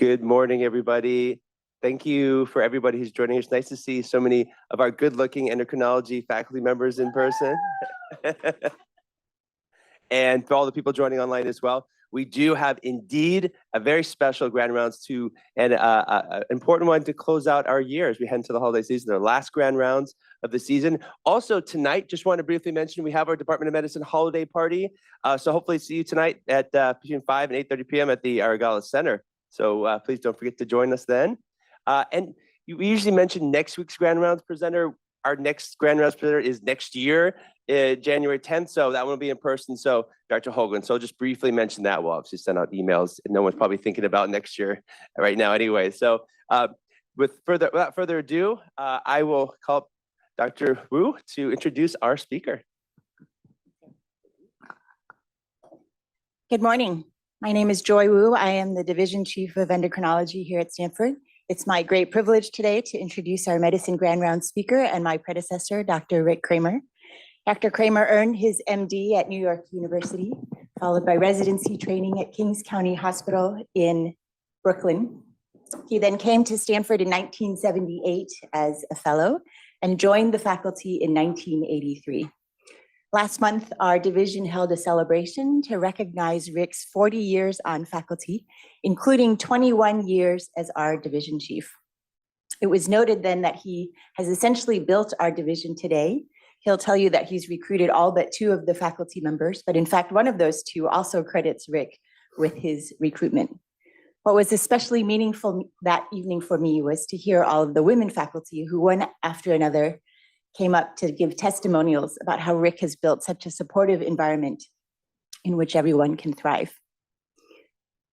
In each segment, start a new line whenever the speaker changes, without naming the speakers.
Good morning, everybody. Thank you for everybody who's joining us. Nice to see so many of our good-looking endocrinology faculty members in person. And for all the people joining online as well. We do have indeed a very special Grand Rounds 2 and an important one to close out our year as we head into the holiday season, our last Grand Rounds of the season. Also tonight, just want to briefly mention, we have our Department of Medicine holiday party. So hopefully see you tonight at between 5 and 8:30 p.m. at the Argala Center. So please don't forget to join us then. And we usually mention next week's Grand Rounds presenter. Our next Grand Rounds presenter is next year, January 10th. So that one will be in person. So Dr. Hogan. So I'll just briefly mention that. We'll obviously send out emails. And no one's probably thinking about next year right now anyway. So without further ado, I will call Dr. Wu to introduce our speaker.
Good morning. My name is Joy Wu. I am the Division Chief of Endocrinology here at Stanford. It's my great privilege today to introduce our Medicine Grand Round speaker and my predecessor, Dr. Rick Kramer. Dr. Kramer earned his MD at New York University, followed by residency training at Kings County Hospital in Brooklyn. He then came to Stanford in 1978 as a fellow and joined the faculty in 1983. Last month, our division held a celebration to recognize Rick's 40 years on faculty, including 21 years as our division chief. It was noted then that he has essentially built our division today. He'll tell you that he's recruited all but 2 of the faculty members, but in fact, one of those 2 also credits Rick with his recruitment. What was especially meaningful that evening for me was to hear all of the women faculty who one after another came up to give testimonials about how Rick has built such a supportive environment in which everyone can thrive.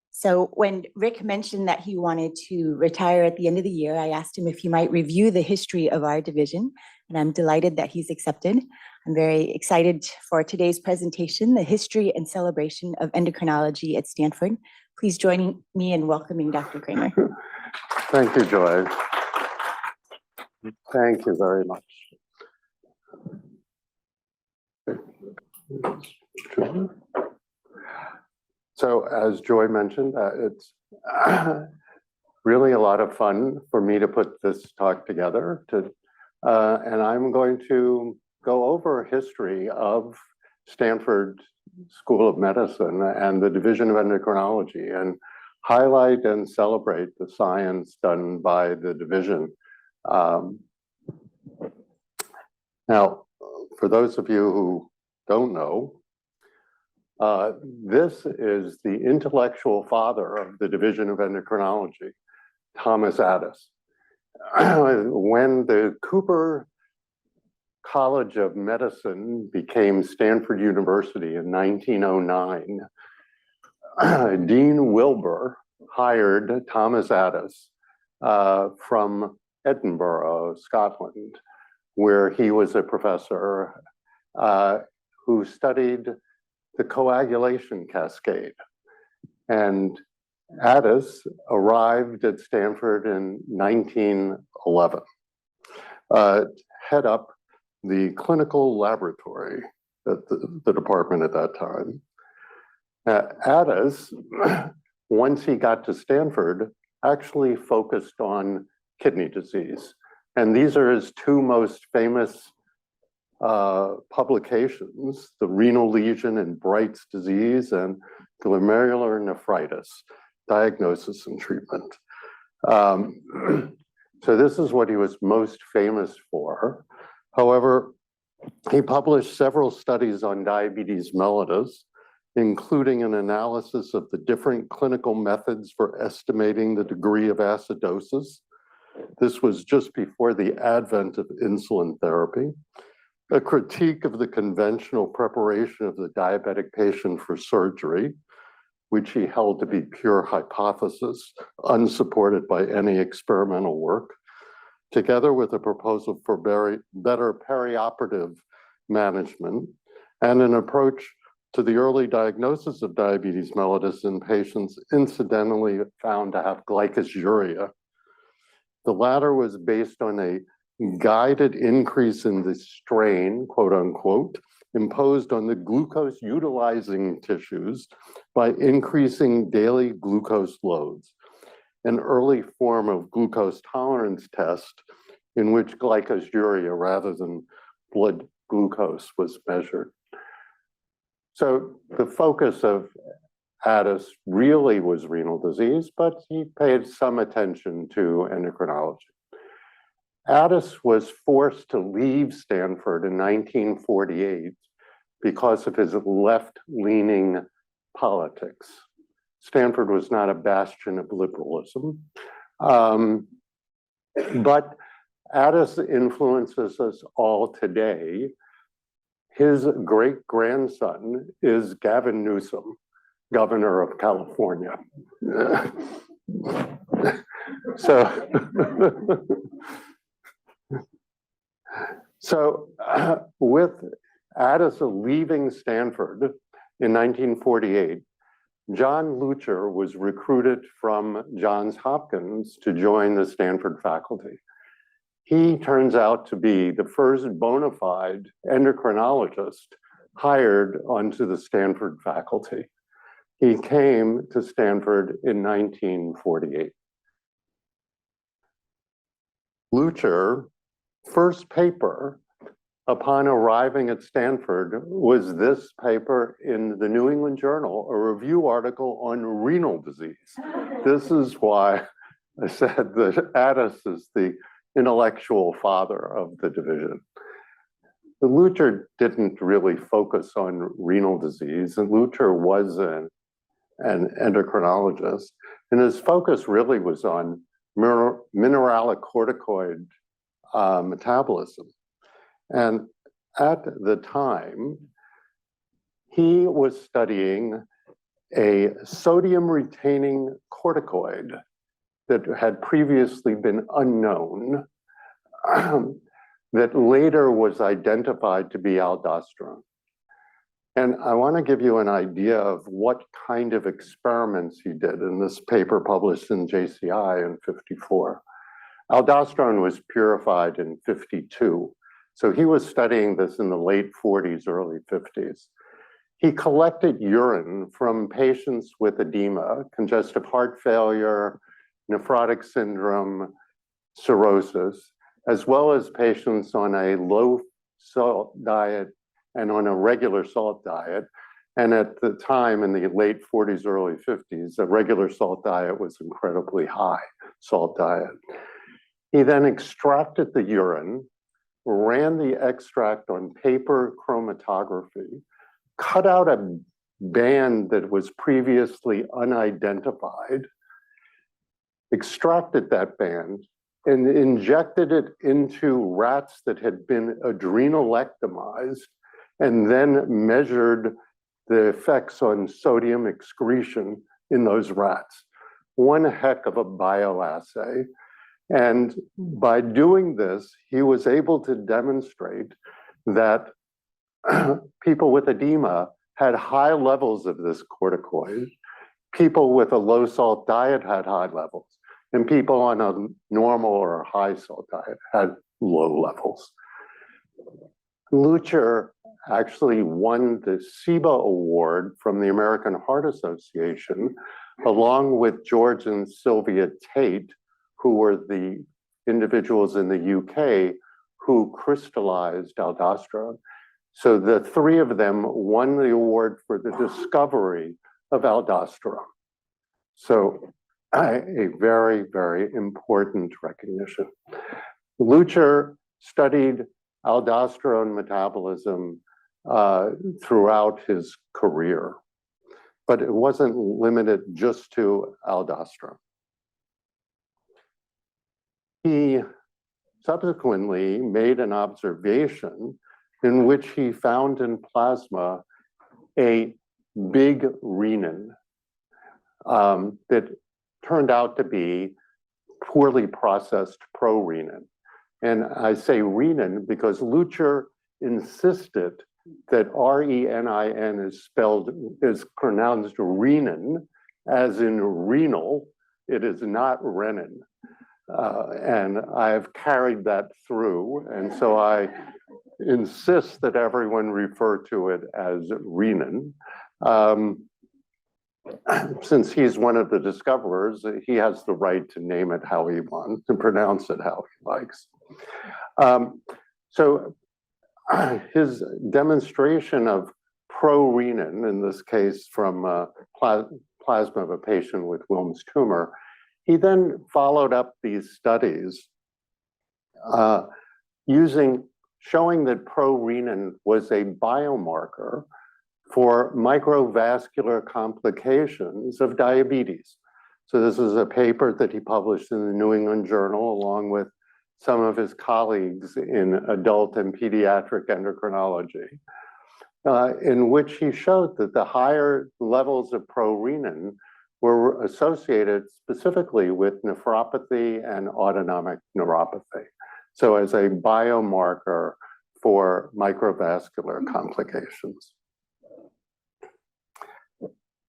So when Rick mentioned that he wanted to retire at the end of the year, I asked him if he might review the history of our division, and I'm delighted that he's accepted. I'm very excited for today's presentation, The History and Celebration of Endocrinology at Stanford. Please join me in welcoming Dr. Kramer.
Thank you, Joy. Thank you very much. So as Joy mentioned, it's really a lot of fun for me to put this talk together. And I'm going to go over history of Stanford School of Medicine and the Division of Endocrinology and highlight and celebrate the science done by the division. Now, for those of you who don't know, this is the intellectual father of the Division of Endocrinology, Thomas Addis. When the Cooper College of Medicine became Stanford University in 1909, Dean Wilbur hired Thomas Addis from Edinburgh, Scotland, where he was a professor who studied the coagulation cascade. And Addis arrived at Stanford in 1911, head up the clinical laboratory at the department at that time. Addis, once he got to Stanford, actually focused on kidney disease. And these are his 2 most famous publications, the renal lesion and Bright's disease and glomerular nephritis, diagnosis and treatment. So this is what he was most famous for. However, he published several studies on diabetes mellitus, including an analysis of the different clinical methods for estimating the degree of acidosis. This was just before the advent of insulin therapy. A critique of the conventional preparation of the diabetic patient for surgery, which he held to be pure hypothesis, unsupported by any experimental work, together with a proposal for better perioperative management and an approach to the early diagnosis of diabetes mellitus in patients incidentally found to have glycosuria. The latter was based on a guided increase in the strain, quote unquote, imposed on the glucose utilizing tissues by increasing daily glucose loads. an early form of glucose tolerance test in which glycosuria rather than blood glucose was measured. So the focus of Addis really was renal disease, but he paid some attention to endocrinology. Addis was forced to leave Stanford in 1948 because of his left-leaning politics. Stanford was not a bastion of liberalism, but Addis influences us all today. His great-grandson is Gavin Newsom, governor of California. So with Addis leaving Stanford in 1948, John Lucher was recruited from Johns Hopkins to join the Stanford faculty. He turns out to be the first bona fide endocrinologist hired onto the Stanford faculty. He came to Stanford in 1948. Lucher, first paper upon arriving at Stanford was this paper in the New England Journal, a review article on renal disease. This is why I said that Addis is the intellectual father of the division. Lucher didn't really focus on renal disease, and Lucher was an endocrinologist, and his focus really was on mineralocorticoid metabolism. And at the time, he was studying a sodium-retaining corticoid that had previously been unknown, that later was identified to be aldosterone. And I want to give you an idea of what kind of experiments he did in this paper published in JCI in '54. Aldosterone was purified in '52. So he was studying this in the late '40s, early '50s. He collected urine from patients with edema, congestive heart failure, nephrotic syndrome, cirrhosis, as well as patients on a low salt diet and on a regular salt diet. And at the time, in the late '40s, early '50s, a regular salt diet was incredibly high salt diet. He then extracted the urine, ran the extract on paper chromatography, cut out a band that was previously unidentified, extracted that band, and injected it into rats that had been adrenalectomized, and then measured the effects on sodium excretion in those rats. One heck of a bioassay. And by doing this, he was able to demonstrate that people with edema had high levels of this corticoid, people with a low salt diet had high levels, and people on a normal or high salt diet had low levels. Lucher actually won the SIBA Award from the American Heart Association, along with George and Sylvia Tate, who were the individuals in the UK who crystallized aldosterone. So the three of them won the award for the discovery of aldosterone. So a very, very important recognition. Lucher studied aldosterone metabolism throughout his career, but it wasn't limited just to aldosterone. He subsequently made an observation in which he found in plasma a big renin that turned out to be poorly processed prorenin. And I say renin because Lucher insisted that renin is pronounced renin, as in renal. It is not renin. And I've carried that through. And so I insist that everyone refer to it as renin. since he's one of the discoverers, he has the right to name it how he wants and pronounce it how he likes. So his demonstration of pro-renin, in this case from plasma of a patient with Wilms tumor, he then followed up these studies showing that pro-renin was a biomarker for microvascular complications of diabetes. So this is a paper that he published in the New England Journal along with some of his colleagues in adult and pediatric endocrinology, in which he showed that the higher levels of pro-renin were associated specifically with nephropathy and autonomic neuropathy. So as a biomarker for microvascular complications.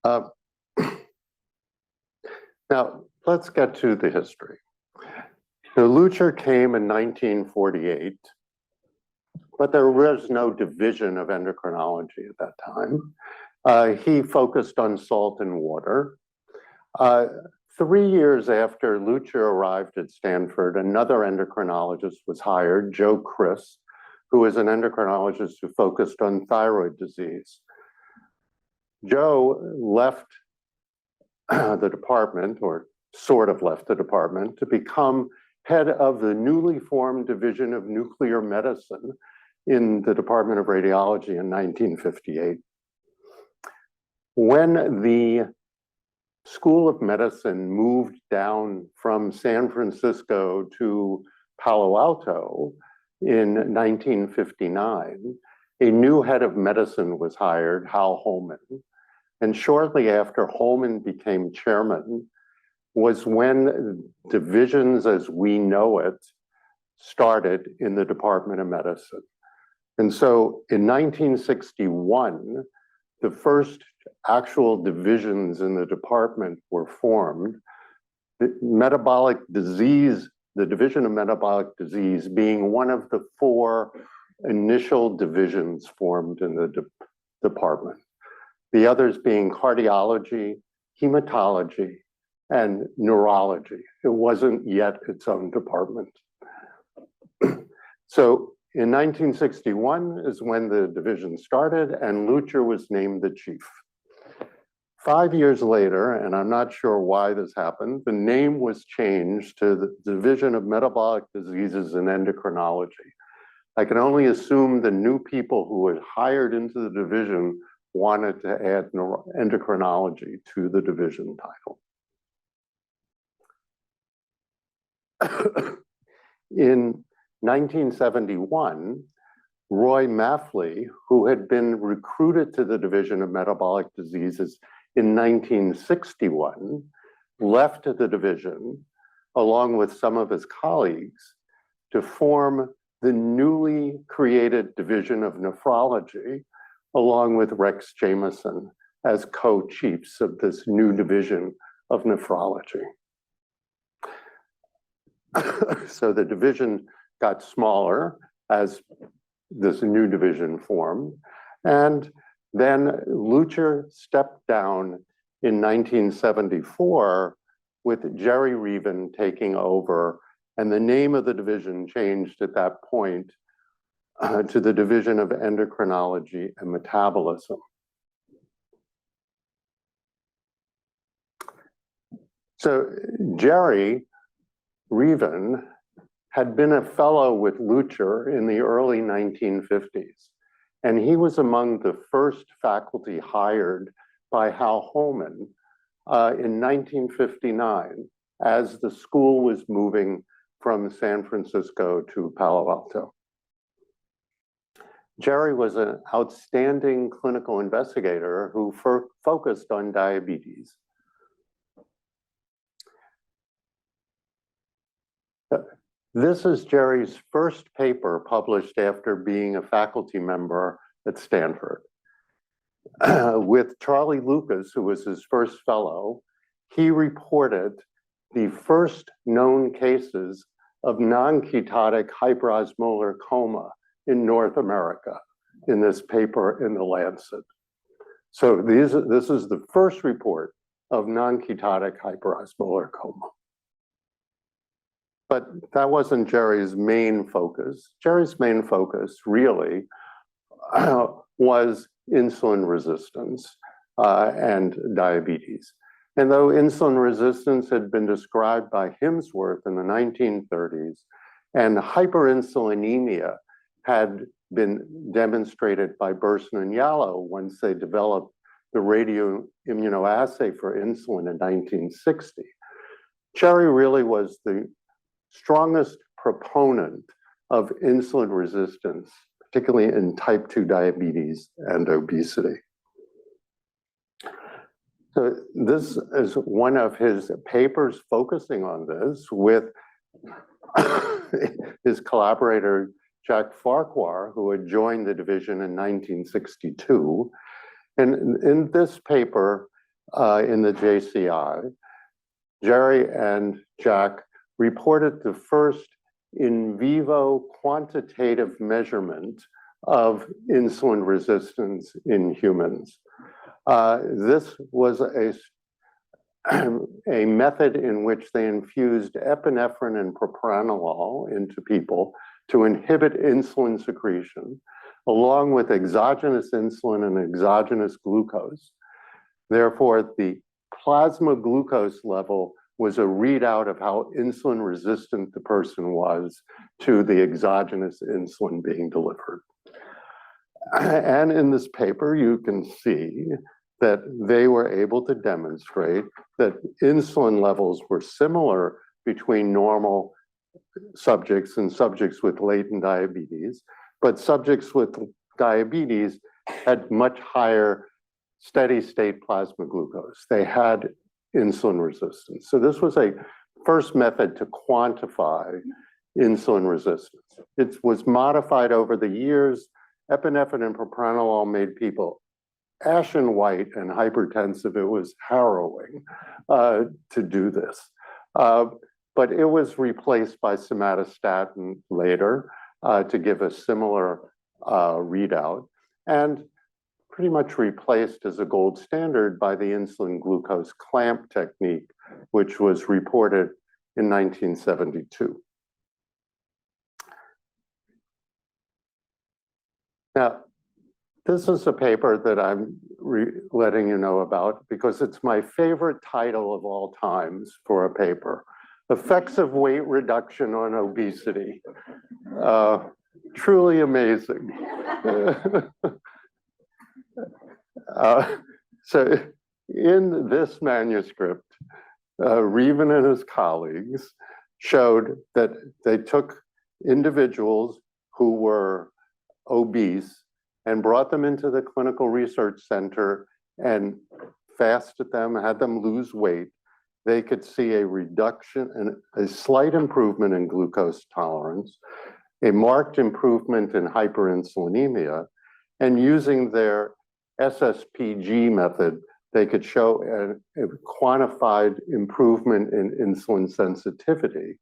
Now, let's get to the history. So Lutscher came in 1948, but there was no division of endocrinology at that time. He focused on salt and water. 3 years after Lutscher arrived at Stanford, another endocrinologist was hired, Joe Chris, who was an endocrinologist who focused on thyroid disease. Joe left the department, or sort of left the department, to become head of the newly formed Division of Nuclear Medicine in the Department of Radiology in 1958. When the School of Medicine moved down from San Francisco to Palo Alto in 1959, a new head of medicine was hired, Hal Holman. And shortly after Holman became chairman was when divisions as we know it started in the Department of Medicine. And so in 1961, the first actual divisions in the department were formed. The metabolic disease, the Division of Metabolic Disease being one of the 4 initial divisions formed in the department. The others being cardiology, hematology, and neurology. It wasn't yet its own department. So in 1961 is when the division started and Lutscher was named the chief. 5 years later, and I'm not sure why this happened, the name was changed to the Division of Metabolic Diseases and Endocrinology. I can only assume the new people who were hired into the division wanted to add endocrinology to the division title. In 1971, Roy Maffley, who had been recruited to the Division of Metabolic Diseases in 1961, left the division along with some of his colleagues to form the newly created Division of Nephrology, along with Rex Jamieson as co-chiefs of this new division of nephrology. So the division got smaller as this new division formed. And then Lutscher stepped down in 1974 with Jerry Reaven taking over. And the name of the division changed at that point to the Division of Endocrinology and Metabolism. So Jerry Reaven had been a fellow with Lutscher in the early 1950s, and he was among the first faculty hired by Hal Holman in 1959 as the school was moving from San Francisco to Palo Alto. Jerry was an outstanding clinical investigator who focused on diabetes. This is Jerry's first paper published after being a faculty member at Stanford. With Charlie Lucas, who was his first fellow, he reported the first known cases of non-ketotic hyperosmolar coma in North America in this paper in The Lancet. So this is the first report of non-ketotic hyperosmolar coma. But that wasn't Jerry's main focus. Jerry's main focus really was insulin resistance and diabetes. And though insulin resistance had been described by Himsworth in the 1930s, and hyperinsulinemia had been demonstrated by Burson and Yalow once they developed the radioimmunoassay for insulin in 1960, Jerry really was the strongest proponent of insulin resistance, particularly in type 2 diabetes and obesity. So this is one of his papers focusing on this with his collaborator, Jack Farquhar, who had joined the division in 1962. And in this paper in the JCI, Jerry and Jack reported the first in vivo quantitative measurement of insulin resistance in humans. This was a method in which they infused epinephrine and propranolol into people to inhibit insulin secretion, along with exogenous insulin and exogenous glucose. Therefore, the plasma glucose level was a readout of how insulin resistant the person was to the exogenous insulin being delivered. And in this paper, you can see that they were able to demonstrate that insulin levels were similar between normal subjects and subjects with latent diabetes, but subjects with diabetes had much higher steady state plasma glucose. They had insulin resistance. So this was a first method to quantify insulin resistance. It was modified over the years. Epinephrine and propranolol made people ashen white and hypertensive. It was harrowing to do this. But it was replaced by somatostatin later to give a similar readout, and pretty much replaced as a gold standard by the insulin glucose clamp technique, which was reported in 1972. Now, this is a paper that I'm letting you know about because it's my favorite title of all times for a paper: Effects of Weight Reduction on Obesity. Truly amazing. So in this manuscript, Reaven and his colleagues showed that they took individuals who were obese and brought them into the clinical research center and fasted them, had them lose weight. They could see a reduction and a slight improvement in glucose tolerance, a marked improvement in hyperinsulinemia, and using their SSPG method, they could show a quantified improvement in insulin sensitivity.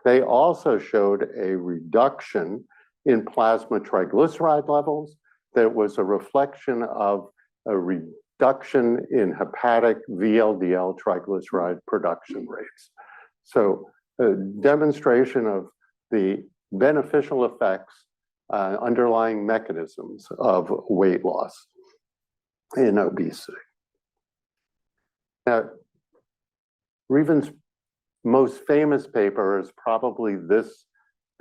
They also showed a reduction in plasma triglyceride levels that was a reflection of a reduction in hepatic VLDL triglyceride production rates. So a demonstration of the beneficial effects, underlying mechanisms of weight loss in obesity. Now, Reaven's most famous paper is probably this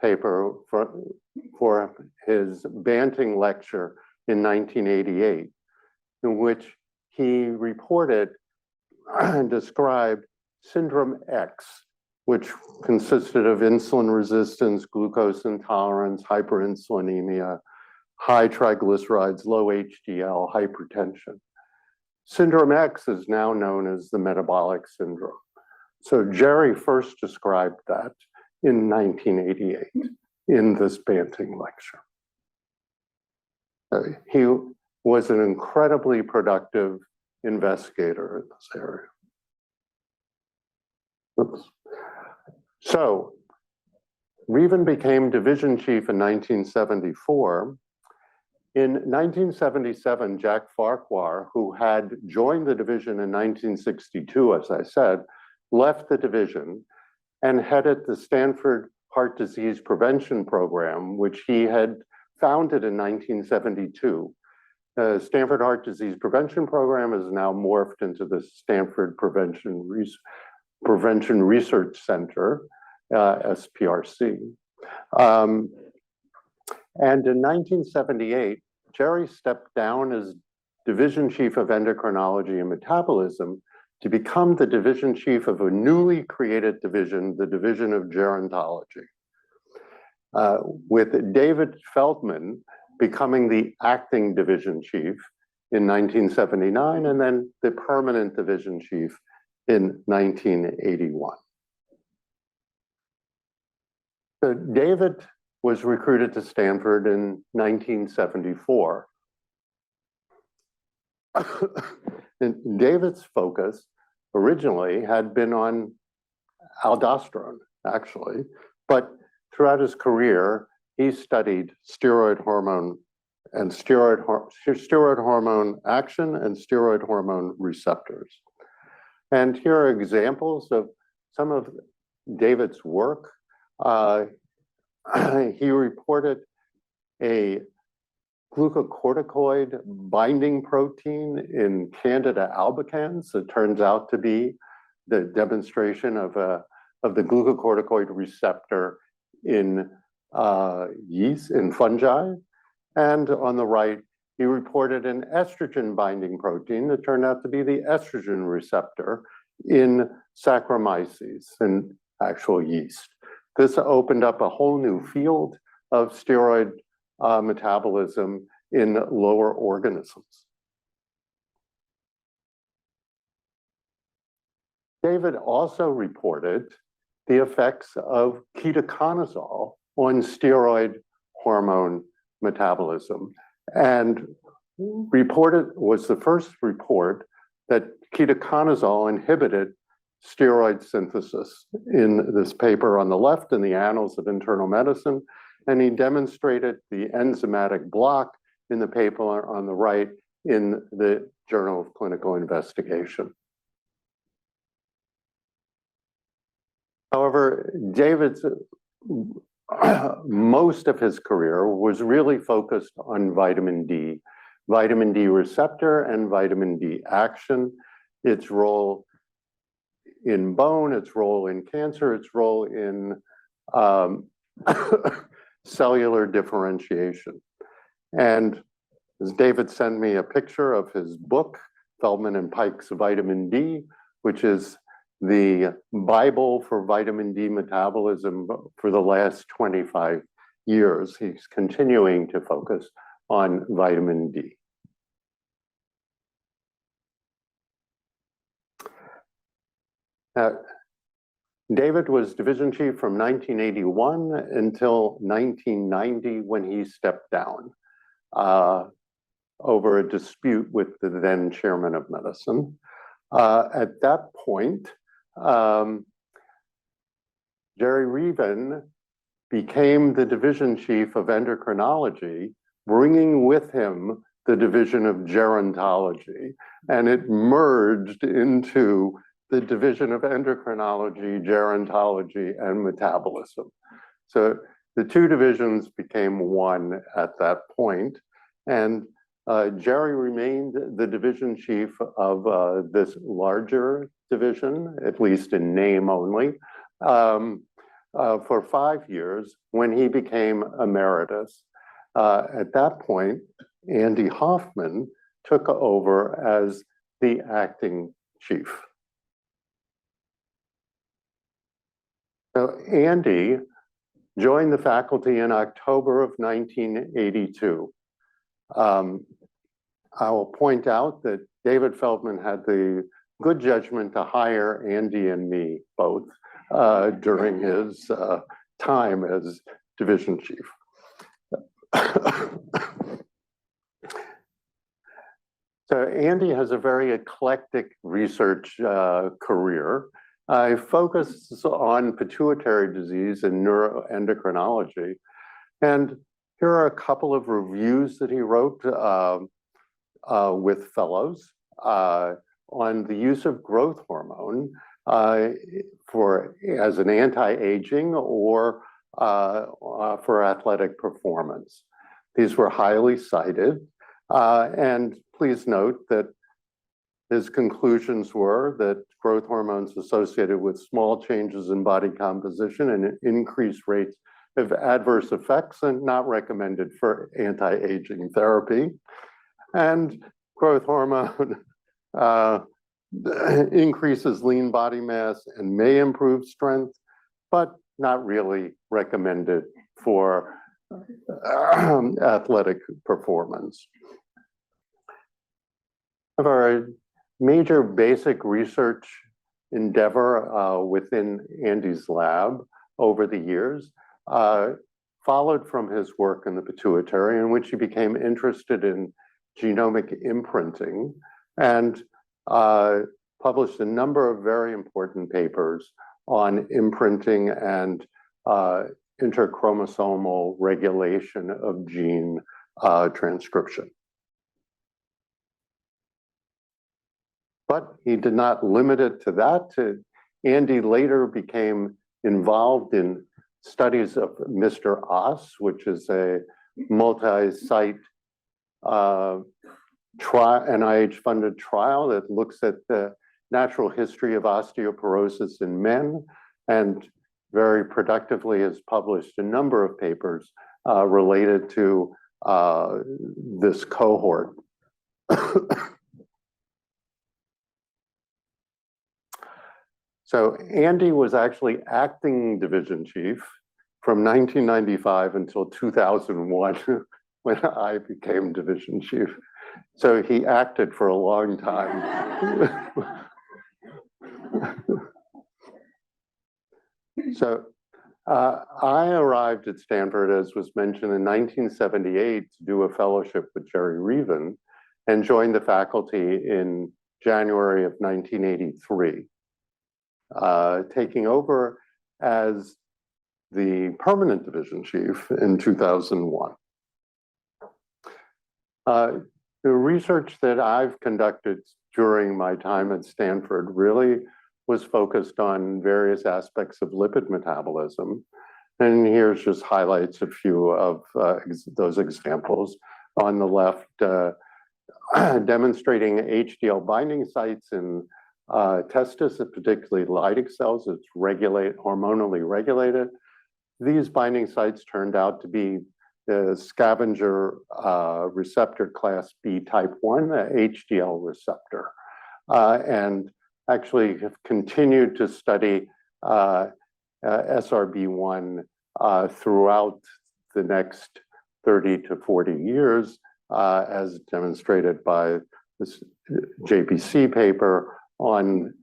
paper for his Banting lecture in 1988, in which he reported and described syndrome X, which consisted of insulin resistance, glucose intolerance, hyperinsulinemia, high triglycerides, low HDL, hypertension. Syndrome X is now known as the metabolic syndrome. So Jerry first described that in 1988 in this Banting lecture. He was an incredibly productive investigator in this area. Oops. So Reaven became division chief in 1974, In 1977, Jack Farquhar, who had joined the division in 1962, as I said, left the division and headed the Stanford Heart Disease Prevention Program, which he had founded in 1972. The Stanford Heart Disease Prevention Program is now morphed into the Stanford Prevention Research Center, SPRC. And in 1978, Jerry stepped down as division chief of endocrinology and metabolism to become the division chief of a newly created division, the Division of Gerontology, with David Feldman becoming the acting division chief in 1979, and then the permanent division chief in 1981. So David was recruited to Stanford in 1974. And David's focus originally had been on aldosterone, actually, but throughout his career, he studied steroid hormone and steroid hormone action and steroid hormone receptors. And here are examples of some of David's work. He reported a glucocorticoid binding protein in Candida albicans. It turns out to be the demonstration of the glucocorticoid receptor in yeast, in fungi. And on the right, he reported an estrogen binding protein that turned out to be the estrogen receptor in Saccharomyces, in actual yeast. This opened up a whole new field of steroid metabolism in lower organisms. David also reported the effects of ketoconazole on steroid hormone metabolism, and was the first report that ketoconazole inhibited steroid synthesis in this paper on the left in the Annals of Internal Medicine, and he demonstrated the enzymatic block in the paper on the right in the Journal of Clinical Investigation. However, David's most of his career was really focused on vitamin D receptor and vitamin D action, its role in bone, its role in cancer, its role in cellular differentiation. And as David sent me a picture of his book, Feldman and Pike's Vitamin D, which is the Bible for vitamin D metabolism for the last 25 years. He's continuing to focus on vitamin D. David was division chief from 1981 until 1990 when he stepped down over a dispute with the then chairman of medicine. At that point, Jerry Reaven became the division chief of endocrinology, bringing with him the division of gerontology, and it merged into the division of endocrinology, gerontology, and metabolism. So the two divisions became one at that point, and Jerry remained the division chief of this larger division, at least in name only, for 5 years when he became emeritus. At that point, Andy Hoffman took over as the acting chief. So Andy joined the faculty in October of 1982. I will point out that David Feldman had the good judgment to hire Andy and me both during his time as division chief. So Andy has a very eclectic research career. I focus on pituitary disease and neuroendocrinology. And Here are a couple of reviews that he wrote with fellows on the use of growth hormone as an anti-aging or for athletic performance. These were highly cited, and please note that his conclusions were that growth hormones associated with small changes in body composition and increased rates of adverse effects and not recommended for anti-aging therapy. And growth hormone increases lean body mass and may improve strength, but not really recommended for athletic performance. Of our major basic research endeavor within Andy's lab over the years followed from his work in the pituitary, in which he became interested in genomic imprinting and published a number of very important papers on imprinting and interchromosomal regulation of gene transcription. But he did not limit it to that. Andy later became involved in studies of Mr. Oss, which is a multi-site NIH-funded trial that looks at the natural history of osteoporosis in men, and very productively has published a number of papers related to this cohort. So Andy was actually acting division chief from 1995 until 2001, when I became division chief. So he acted for a long time. So I arrived at Stanford, as was mentioned, in 1978 to do a fellowship with Jerry Reaven, and joined the faculty in January of 1983. Taking over as the permanent division chief in 2001. The research that I've conducted during my time at Stanford really was focused on various aspects of lipid metabolism. And here's just highlights a few of those examples. On the left, demonstrating HDL binding sites in testis, particularly Leydig cells. It's hormonally regulated. These binding sites turned out to be the scavenger receptor class B type 1, the HDL receptor, and actually have continued to study SRB1 throughout the next 30 to 40 years, as demonstrated by this JPC paper on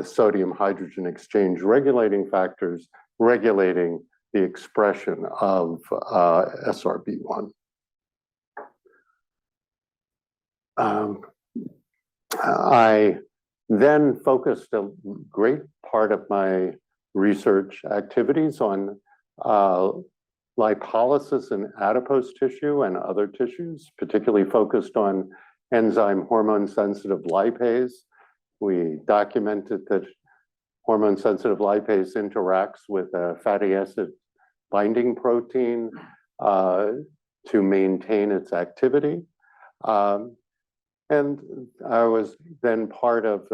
sodium hydrogen exchange regulating factors regulating the expression of SRB1. I then focused a great part of my research activities on lipolysis in adipose tissue and other tissues, particularly focused on enzyme hormone-sensitive lipase. We documented that hormone-sensitive lipase interacts with a fatty acid binding protein to maintain its activity. And I was then part of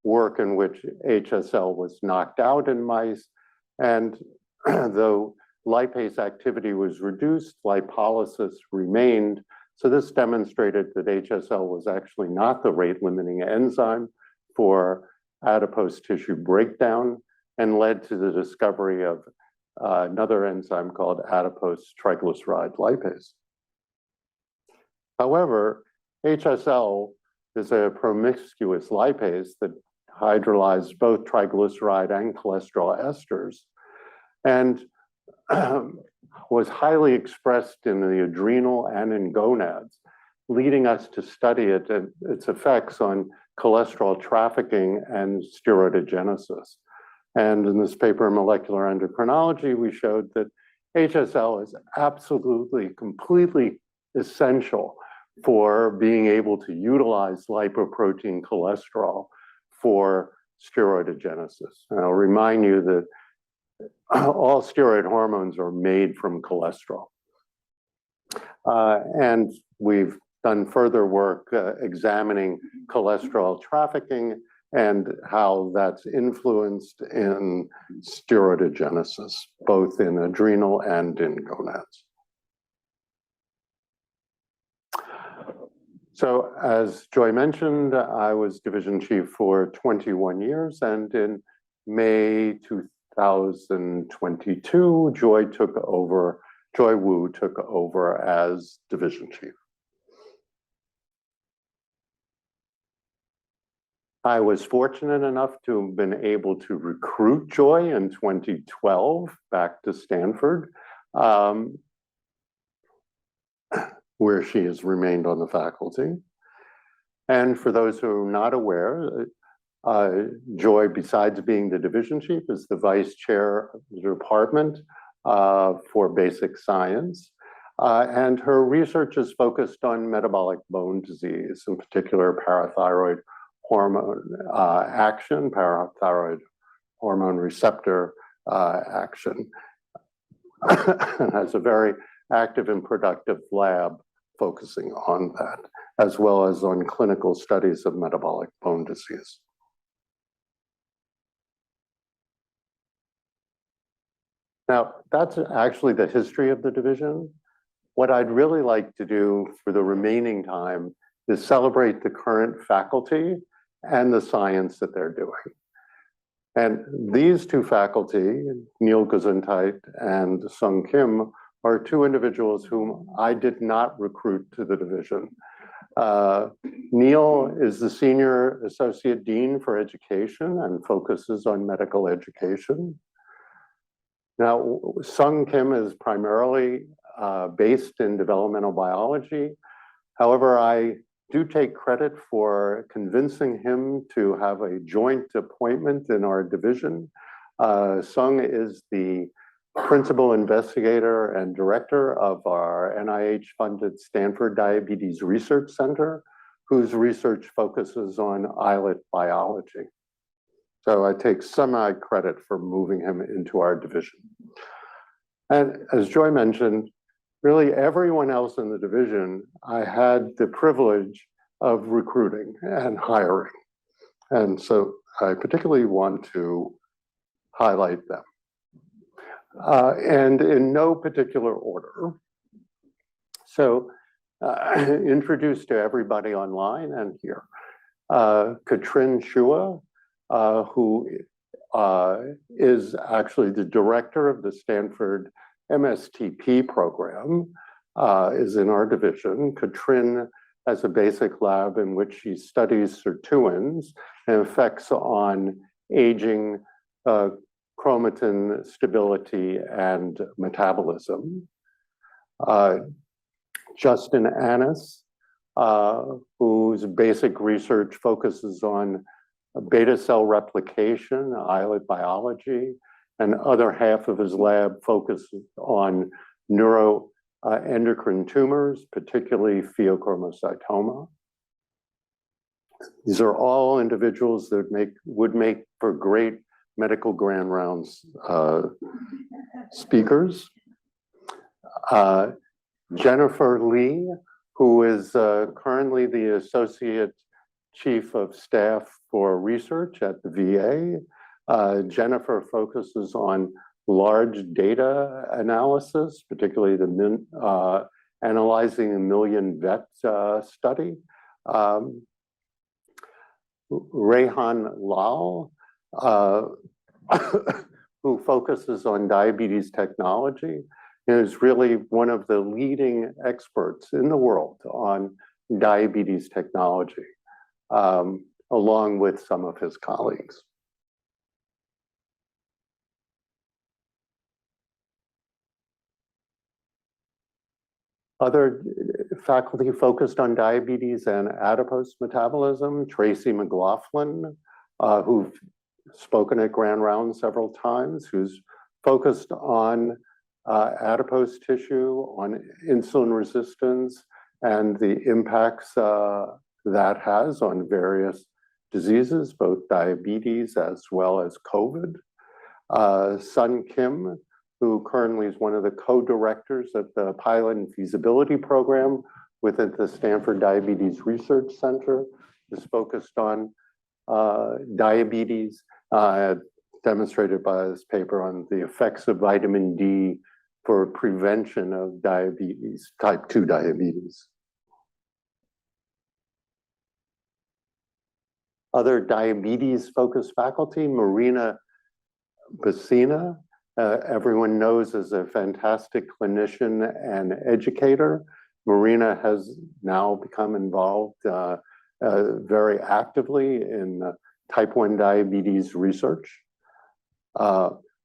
work in which HSL was knocked out in mice. And though lipase activity was reduced, lipolysis remained. So this demonstrated that HSL was actually not the rate-limiting enzyme for adipose tissue breakdown, and led to the discovery of another enzyme called adipose triglyceride lipase. However, HSL is a promiscuous lipase that hydrolyzes both triglyceride and cholesterol esters, and was highly expressed in the adrenal and in gonads, leading us to study it and its effects on cholesterol trafficking and steroidogenesis. And in this paper in molecular endocrinology, we showed that HSL is absolutely, completely essential for being able to utilize lipoprotein cholesterol for steroidogenesis. And I'll remind you that all steroid hormones are made from cholesterol. And we've done further work examining cholesterol trafficking and how that's influenced in steroidogenesis, both in adrenal and in gonads. So as Joy mentioned, I was division chief for 21 years, and in May 2022, Joy Wu took over as division chief. I was fortunate enough to have been able to recruit Joy in 2012 back to Stanford, where she has remained on the faculty. And for those who are not aware, Joy, besides being the division chief, is the vice chair of the department for basic science. And her research is focused on metabolic bone disease, in particular parathyroid hormone action, parathyroid hormone receptor action. Has a very active and productive lab focusing on that, as well as on clinical studies of metabolic bone disease. Now, that's actually the history of the division. What I'd really like to do for the remaining time is celebrate the current faculty and the science that they're doing. And these two faculty, Neil Gesundheit and Sung Kim, are two individuals whom I did not recruit to the division. Neil is the Senior Associate Dean for Education and focuses on medical education. Now, Sung Kim is primarily based in developmental biology. However, I do take credit for convincing him to have a joint appointment in our division. Sung is the principal investigator and director of our NIH-funded Stanford Diabetes Research Center, whose research focuses on islet biology. So I take semi-credit for moving him into our division. And as Joy mentioned, really everyone else in the division, I had the privilege of recruiting and hiring. And so I particularly want to highlight them. And in no particular order. So introduced to everybody online and here. Katrin Shua, who is actually the director of the Stanford MSTP program, is in our division. Katrin has a basic lab in which she studies sirtuins and effects on aging, chromatin stability, and metabolism. Justin Annis, whose basic research focuses on beta cell replication, islet biology, and other half of his lab focuses on neuroendocrine tumors, particularly pheochromocytoma. These are all individuals that would make for great medical grand rounds speakers. Jennifer Lee, who is currently the Associate Chief of Staff for Research at the VA. Jennifer focuses on large data analysis, particularly the analyzing a million vet study. Rehan Lal, who focuses on diabetes technology, is really one of the leading experts in the world on diabetes technology, along with some of his colleagues. Other faculty focused on diabetes and adipose metabolism, Tracy McLaughlin, who've spoken at Grand Round several times, who's focused on adipose tissue, on insulin resistance, and the impacts that has on various diseases, both diabetes as well as COVID. Sun Kim, who currently is one of the co-directors of the pilot and feasibility program within the Stanford Diabetes Research Center, is focused on diabetes, demonstrated by this paper on the effects of vitamin D for prevention of diabetes, type 2 diabetes. Other diabetes-focused faculty, Marina Bacina, everyone knows as a fantastic clinician and educator. Marina has now become involved very actively in type 1 diabetes research.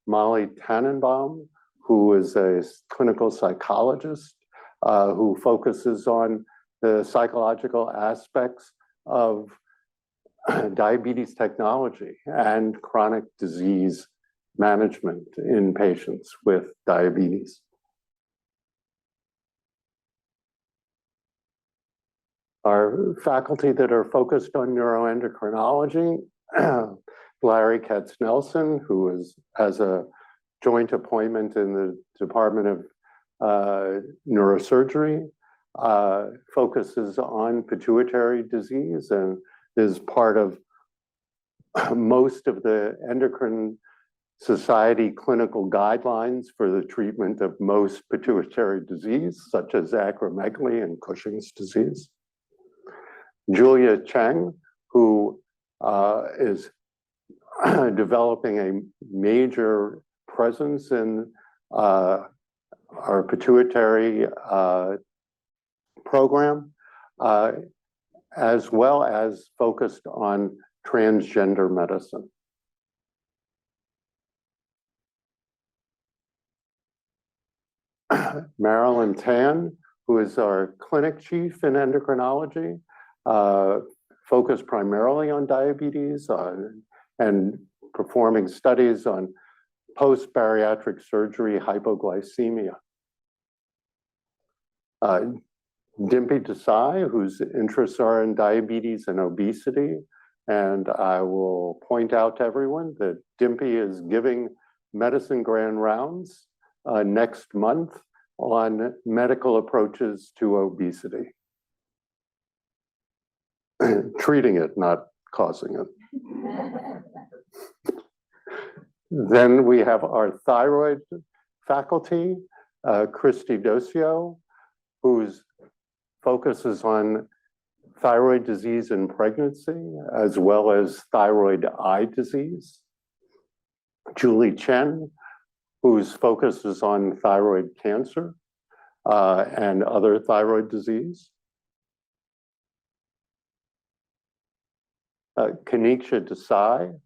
Molly Tannenbaum, who is a clinical psychologist who focuses on the psychological aspects of diabetes technology and chronic disease management in patients with diabetes. Our faculty that are focused on neuroendocrinology, Larry Katz-Nelson, who has a joint appointment in the Department of Neurosurgery, focuses on pituitary disease and is part of most of the endocrine society clinical guidelines for the treatment of most pituitary disease, such as acromegaly and Cushing's disease. Julia Cheng, who is developing a major presence in our pituitary program, as well as focused on transgender medicine. Marilyn Tan, who is our clinic chief in endocrinology, focused primarily on diabetes and performing studies on post-bariatric surgery hypoglycemia. Dimpy Desai, whose interests are in diabetes and obesity, and I will point out to everyone that Dimpy is giving medicine grand rounds next month on medical approaches to obesity. Treating it, not causing it. Then we have our thyroid faculty, Christy Docio, whose focuses on thyroid disease in pregnancy, as well as thyroid eye disease. Julie Chen, whose focus is on thyroid cancer and other thyroid disease. Kanisha Desai,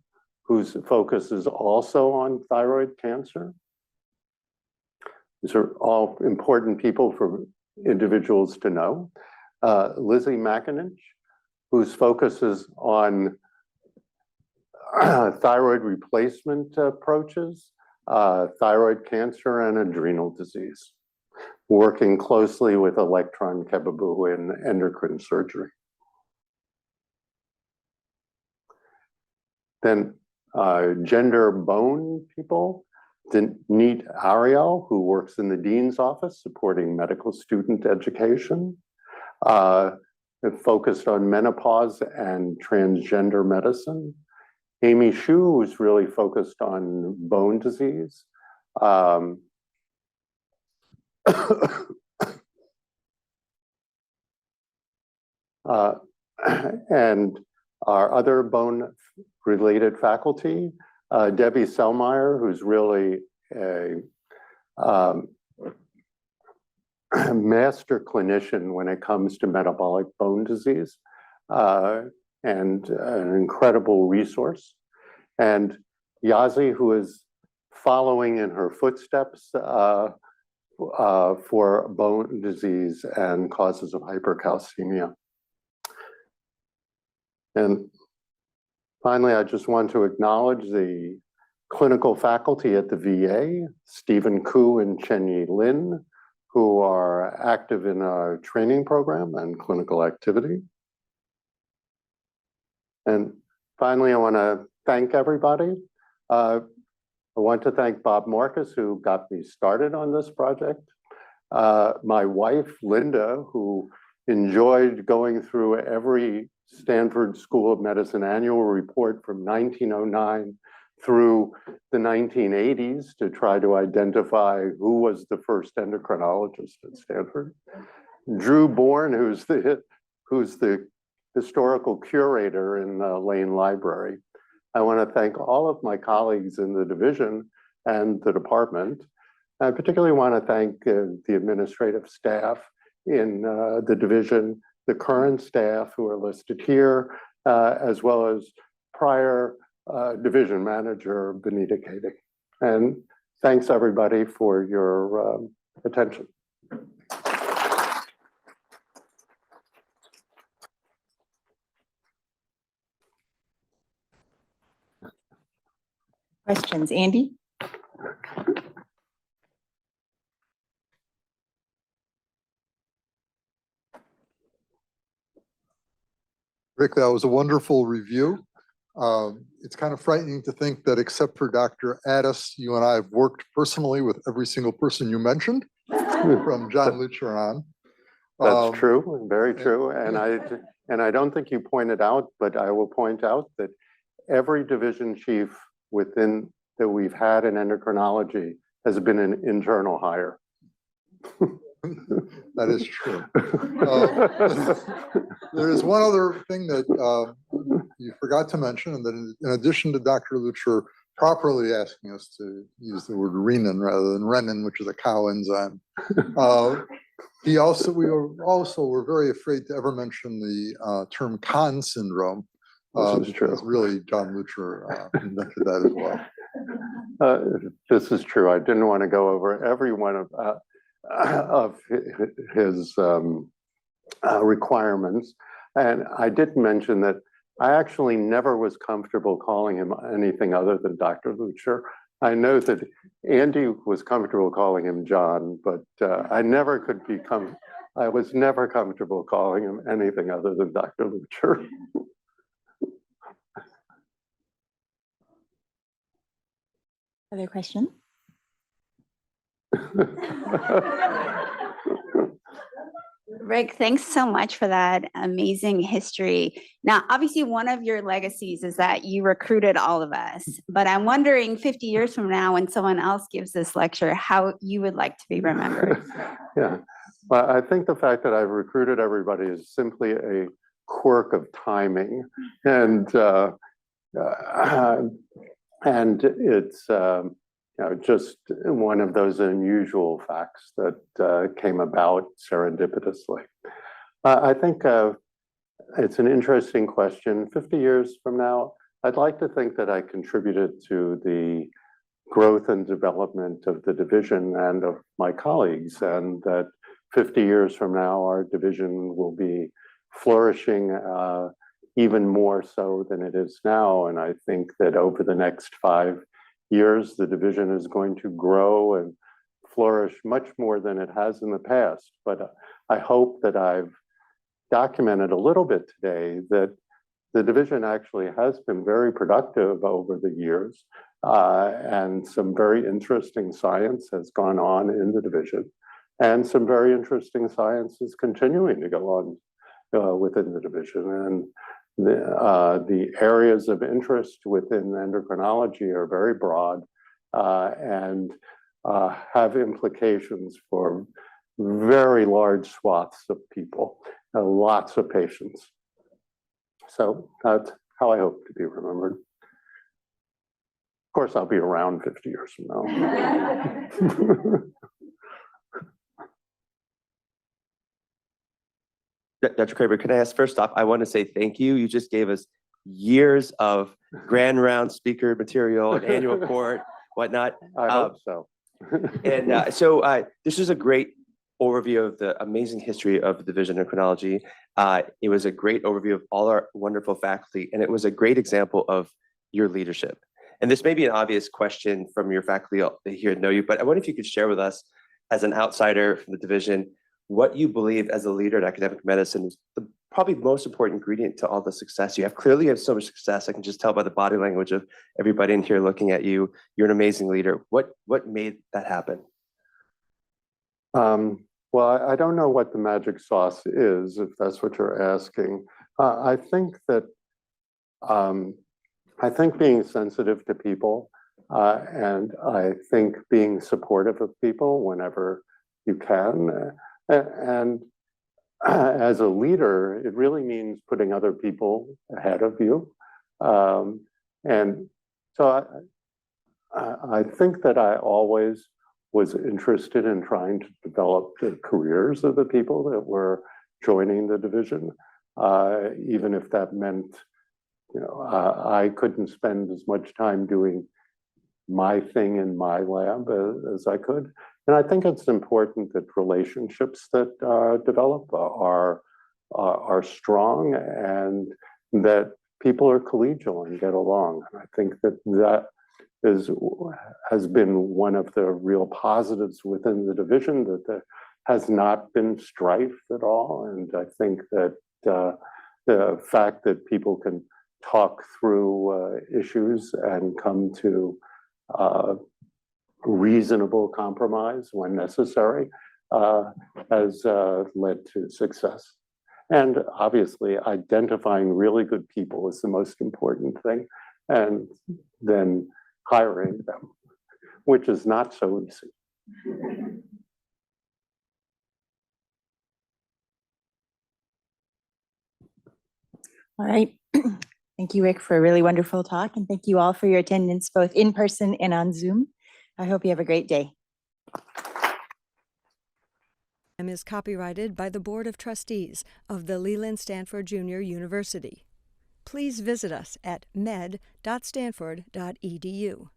whose focus is also on thyroid cancer. These are all important people for individuals to know. Lizzie McAninch, whose focus is on thyroid replacement approaches, thyroid cancer, and adrenal disease, working closely with Electron Kebabu in endocrine surgery. Then gender bone people, Neat Ariel, who works in the dean's office supporting medical student education, focused on menopause and transgender medicine. Amy Shu, who's really focused on bone disease. And our other bone-related faculty, Debbie Selmeyer, who's really a master clinician when it comes to metabolic bone disease, and an incredible resource. And Yazi, who is following in her footsteps for bone disease and causes of hypercalcemia. And finally, I just want to acknowledge the clinical faculty at the VA, Stephen Koo and Chenyi Lin, who are active in our training program and clinical activity. And finally, I want to thank everybody. I want to thank Bob Marcus, who got me started on this project. My wife, Linda, who enjoyed going through every Stanford School of Medicine annual report from 1909 through the 1980s to try to identify who was the first endocrinologist at Stanford. Drew Bourne, who's the historical curator in the Lane Library. I want to thank all of my colleagues in the division and the department. I particularly want to thank the administrative staff in the division, the current staff who are listed here, as well as prior division manager, Benita Kadig. And thanks everybody for your attention.
Questions, Andy?
Rick, that was a wonderful review. It's kind of frightening to think that except for Dr. Addis, you and I have worked personally with every single person you mentioned, from John Lucher on.
That's true, very true. And I don't think you pointed out, but I will point out that every division chief that we've had in endocrinology has been an internal hire.
That is true. There is one other thing that you forgot to mention, and that in addition to Dr. Lucher properly asking us to use the word renin rather than renin, which is a cow enzyme, we were very afraid to ever mention the term Kahn syndrome.
This is true.
Really, John Lucher invented that as well.
This is true. I didn't want to go over every one of his requirements. And I did mention that I actually never was comfortable calling him anything other than Dr. Lucher. I know that Andy was comfortable calling him John, but I was never comfortable calling him anything other than Dr. Lucher.
Other question?
Rick, thanks so much for that amazing history. Now, obviously, one of your legacies is that you recruited all of us, but I'm wondering 50 years from now, when someone else gives this lecture, how you would like to be remembered.
Yeah, well, I think the fact that I've recruited everybody is simply a quirk of timing. And it's just one of those unusual facts that came about serendipitously. I think it's an interesting question. 50 years from now, I'd like to think that I contributed to the growth and development of the division and of my colleagues, and that 50 years from now, our division will be flourishing even more so than it is now. And I think that over the next 5 years, the division is going to grow and flourish much more than it has in the past. But I hope that I've documented a little bit today that the division actually has been very productive over the years, and some very interesting science has gone on in the division, and some very interesting science is continuing to go on within the division. And the areas of interest within endocrinology are very broad and have implications for very large swaths of people, lots of patients. So that's how I hope to be remembered. Of course, I'll be around 50 years from now.
Dr. Kramer, can I ask first off, I want to say thank you. You just gave us years of grand round speaker material, an annual report, whatnot.
I hope so.
So this is a great overview of the amazing history of the Division of Endocrinology. It was a great overview of all our wonderful faculty, and it was a great example of your leadership. And this may be an obvious question from your faculty here to know you, but I wonder if you could share with us, as an outsider from the division, what you believe as a leader in academic medicine is the probably most important ingredient to all the success you have. Clearly, you have so much success. I can just tell by the body language of everybody in here looking at you. You're an amazing leader. What made that happen?
Well, I don't know what the magic sauce is, if that's what you're asking. I think being sensitive to people, and I think being supportive of people whenever you can. And as a leader, it really means putting other people ahead of you. And so I think that I always was interested in trying to develop the careers of the people that were joining the division, even if that meant, I couldn't spend as much time doing my thing in my lab as I could. And I think it's important that relationships that develop are strong, and that people are collegial and get along. And I think that has been one of the real positives within the division, that there has not been strife at all. And I think that the fact that people can talk through issues and come to reasonable compromise when necessary has led to success. And obviously, identifying really good people is the most important thing, and then hiring them, which is not so easy.
All right. Thank you, Rick, for a really wonderful talk. And thank you all for your attendance, both in person and on Zoom. I hope you have a great day.
Is copyrighted by the Board of Trustees of the Leland Stanford Junior University. Please visit us at med.stanford.edu.